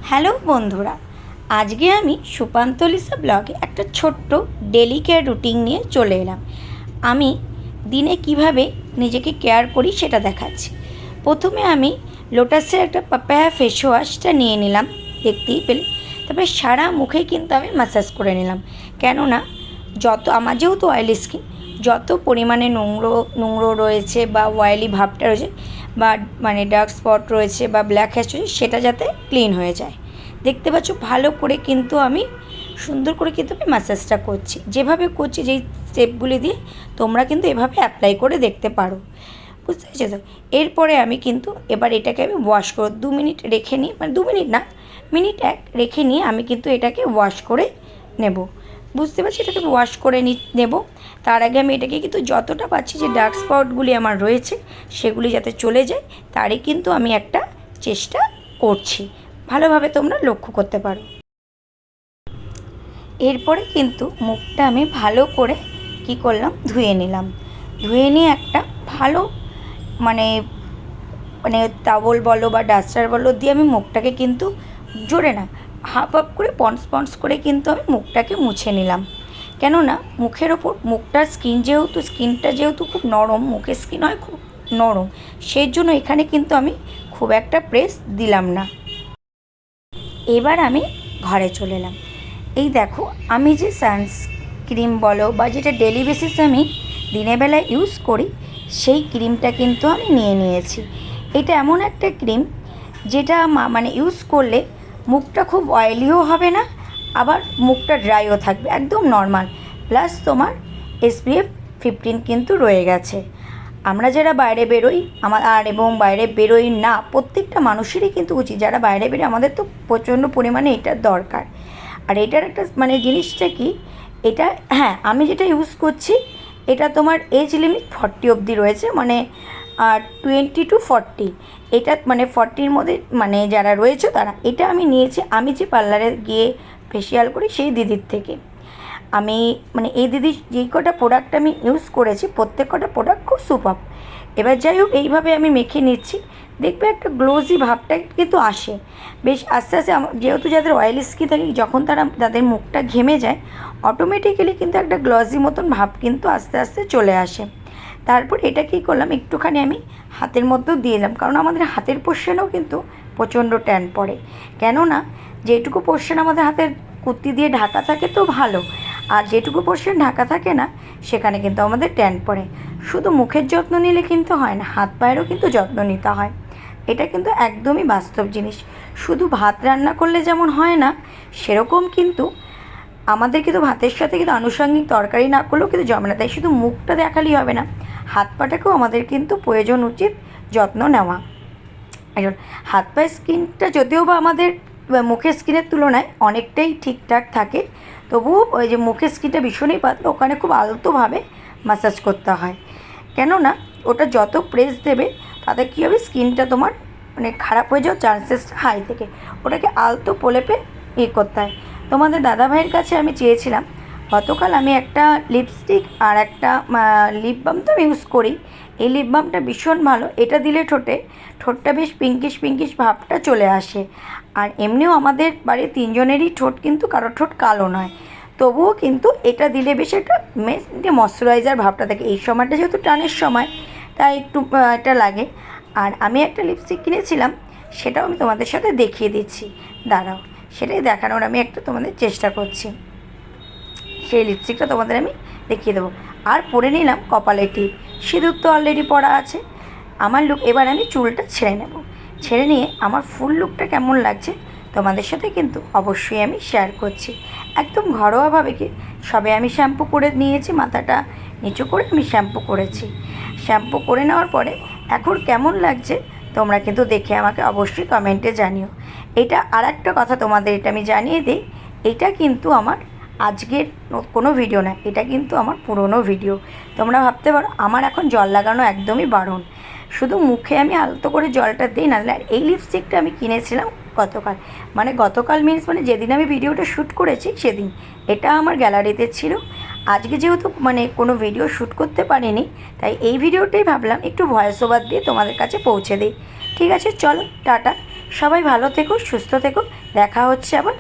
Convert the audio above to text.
Hello বন্ধুরা, আজকে আমি সুপান্তলিসা ব্লগে একটা ছোট্ট ডেলি কেয়ার রুটিন নিয়ে চলে এলাম। আমি দিনে কিভাবে নিজেকে কেয়ার করি সেটা দেখাচ্ছি। প্রথমে আমি লোটাসের একটা পাপায়া ফেস ওয়াশটা নিয়ে নিলাম, দেখতেই পেলে। তারপরে সারা মুখে কিন্তু আমি ম্যাসাজ করে নিলাম, কেননা আমার যেহেতু অয়েলি স্কিন, যত পরিমাণে নোংরো রয়েছে বা অয়েলি ভাবটা রয়েছে বা ডার্ক স্পট রয়েছে বা ব্ল্যাক হ্যাশ রয়েছে, সেটা যাতে ক্লিন হয়ে যায়। দেখতে পাচ্ছ ভালো করে কিন্তু আমি সুন্দর করে কিন্তু আমি ম্যাসাজটা করছি। যেভাবে করছি, যেই স্টেপগুলি দিয়ে তোমরা কিন্তু এভাবে অ্যাপ্লাই করে দেখতে পারো, বুঝতে পেরেছো তো? এরপরে আমি কিন্তু এবার এটাকে আমি ওয়াশ করে 2 মিনিট রেখে নিই, 2 মিনিট না, মিনিট 1 রেখে নিয়ে আমি কিন্তু এটাকে ওয়াশ করে নেব। বুঝতে পারছি, এটাকে ওয়াশ করে নেব। তার আগে আমি এটাকে কিন্তু যতটা পাচ্ছি যে ডার্ক স্পটগুলি আমার রয়েছে সেগুলি যাতে চলে যায়, তারই কিন্তু আমি একটা চেষ্টা করছি। ভালোভাবে তোমরা লক্ষ্য করতে পারো। এরপরে কিন্তু মুখটা আমি ভালো করে কি করলাম, ধুয়ে নিলাম। ধুয়ে নিয়ে একটা ভালো মানে মানে টাওয়েল বলো বা ডাস্টার বলো দিয়ে আমি মুখটাকে কিন্তু জোরে না, হাফ করে পন্স করে কিন্তু আমি মুখটাকে মুছে নিলাম। কেননা মুখের ওপর স্কিনটা যেহেতু খুব নরম, মুখের স্কিন হয় খুব নরম, সেই জন্য এখানে কিন্তু আমি খুব একটা প্রেস দিলাম না। এবার আমি ঘরে চলে এলাম। এই দেখো, আমি যে সানস্ক্রিন বলো বা যেটা ডেলি বেসিসে আমি দিনের বেলায় ইউজ করি, সেই ক্রিমটা কিন্তু আমি নিয়ে নিয়েছি। এটা এমন একটা ক্রিম যেটা ইউজ করলে মুখটা খুব অয়েলিও হবে না, আবার মুখটা ড্রাইও থাকবে, একদম নর্মাল। প্লাস তোমার SPF 15 কিন্তু রয়ে গেছে। আমরা যারা বাইরে বেরোই এবং বাইরে বেরোই না, প্রত্যেকটা মানুষেরই কিন্তু উচিত, যারা বাইরে বেরোয় আমাদের তো প্রচণ্ড পরিমাণে এটার দরকার। আর এটার একটা জিনিসটা কি, এটা হ্যাঁ, আমি যেটা ইউজ করছি এটা তোমার এজ লিমিট 40 অবধি রয়েছে, 20 to 40। এটা 40-র মধ্যে যারা রয়েছে তারা। এটা আমি নিয়েছি আমি যে পার্লারে গিয়ে ফেসিয়াল করি সেই দিদির থেকে। আমি এই দিদির যেই কটা প্রোডাক্ট আমি ইউজ করেছি, প্রত্যেক কটা প্রোডাক্ট খুব সুপার। এবার যাই হোক, এইভাবে আমি মেখে নিচ্ছি, দেখবে একটা গ্লোজি ভাবটা কিন্তু আসে বেশ আস্তে আস্তে। যেহেতু যাদের অয়েল স্কিন থাকে, যখন তাদের মুখটা ঘেমে যায়, অটোমেটিক্যালি কিন্তু একটা গ্লজি মতন ভাব কিন্তু আস্তে আস্তে চলে আসে। তারপর এটা কী করলাম, একটুখানি আমি হাতের মধ্যেও দিয়ে এলাম, কারণ আমাদের হাতের পোর্শনেও কিন্তু প্রচণ্ড ট্যান পড়ে। কেননা যেটুকু পোর্শন আমাদের হাতের কুর্তি দিয়ে ঢাকা থাকে তো ভালো, আর যেটুকু পোর্শন ঢাকা থাকে না সেখানে কিন্তু আমাদের ট্যান পড়ে। শুধু মুখের যত্ন নিলে কিন্তু হয় না, হাত পায়েরও কিন্তু যত্ন নিতে হয়। এটা কিন্তু একদমই বাস্তব জিনিস। শুধু ভাত রান্না করলে যেমন হয় না, সেরকম কিন্তু আমাদের কিন্তু ভাতের সাথে কিন্তু আনুষঙ্গিক তরকারি না করলেও কিন্তু জমে না। তাই শুধু মুখটা দেখালেই হবে না, হাত পাটাকেও আমাদের কিন্তু প্রয়োজন উচিত যত্ন নেওয়া। এখন হাত পায়ের স্কিনটা যদিও বা আমাদের মুখের স্কিনের তুলনায় অনেকটাই ঠিকঠাক থাকে, তবুও ওই যে মুখের স্কিনটা ভীষণই পাতলা, ওখানে খুব আলতোভাবে ম্যাসাজ করতে হয়। কেননা ওটা যত প্রেস দেবে তাতে কী হবে, স্কিনটা তোমার খারাপ হয়ে যাওয়ার চান্সেসটা হাই থেকে। ওটাকে আলতো প্রলেপে করতে হয়। তোমাদের দাদাভাইয়ের কাছে আমি চেয়েছিলাম, গতকাল আমি একটা লিপস্টিক আর একটা লিপ বাম তো ইউজ করি। এই লিপ বামটা ভীষণ ভালো, এটা দিলে ঠোঁটটা বেশ পিঙ্কিশ ভাবটা চলে আসে। আর এমনিও আমাদের বাড়ির 3 জনেরই ঠোঁট কিন্তু কারোর ঠোঁট কালো নয়, তবুও কিন্তু এটা দিলে বেশ একটা ময়শ্চারাইজার ভাবটা থাকে। এই সময়টা যেহেতু টানের সময়, তাই একটু এটা লাগে। আর আমি একটা লিপস্টিক কিনেছিলাম, সেটাও আমি তোমাদের সাথে দেখিয়ে দিচ্ছি, দাঁড়াও, সেটাই দেখানোর আমি একটা তোমাদের চেষ্টা করছি। সেই লিপস্টিকটা তোমাদের আমি দেখিয়ে দেবো। আর পরে নিলাম কপালে টিপ, সিঁদুর তো অলরেডি পরা আছে। আমার লুক, এবার আমি চুলটা ছেড়ে নেব। ছেড়ে নিয়ে আমার ফুল লুকটা কেমন লাগছে তোমাদের সাথে কিন্তু অবশ্যই আমি শেয়ার করছি। একদম ঘরোয়াভাবে সবে আমি শ্যাম্পু করে নিয়েছি, মাথাটা নিচু করে আমি শ্যাম্পু করেছি। শ্যাম্পু করে নেওয়ার পরে এখন কেমন লাগছে তোমরা কিন্তু দেখে আমাকে অবশ্যই কমেন্টে জানিও। এটা আর একটা কথা তোমাদের এটা আমি জানিয়ে দিই, এটা কিন্তু আমার আজকের কোনো ভিডিও না, এটা কিন্তু আমার পুরনো ভিডিও। তোমরা ভাবতে পারো আমার এখন জল লাগানো একদমই বারণ, শুধু মুখে আমি আলতো করে জলটা দিই না। আর এই লিপস্টিকটা আমি কিনেছিলাম গতকাল, গতকাল মিনস যেদিন আমি ভিডিওটা শ্যুট করেছি সেদিন। এটা আমার গ্যালারিতে ছিল। আজকে যেহেতু কোনো ভিডিও শ্যুট করতে পারিনি, তাই এই ভিডিওটাই ভাবলাম একটু ভয়েস ওভার দিয়ে তোমাদের কাছে পৌঁছে দিই। ঠিক আছে, চলো টাটা, সবাই ভালো থেকো, সুস্থ থেকো, দেখা হচ্ছে আবার।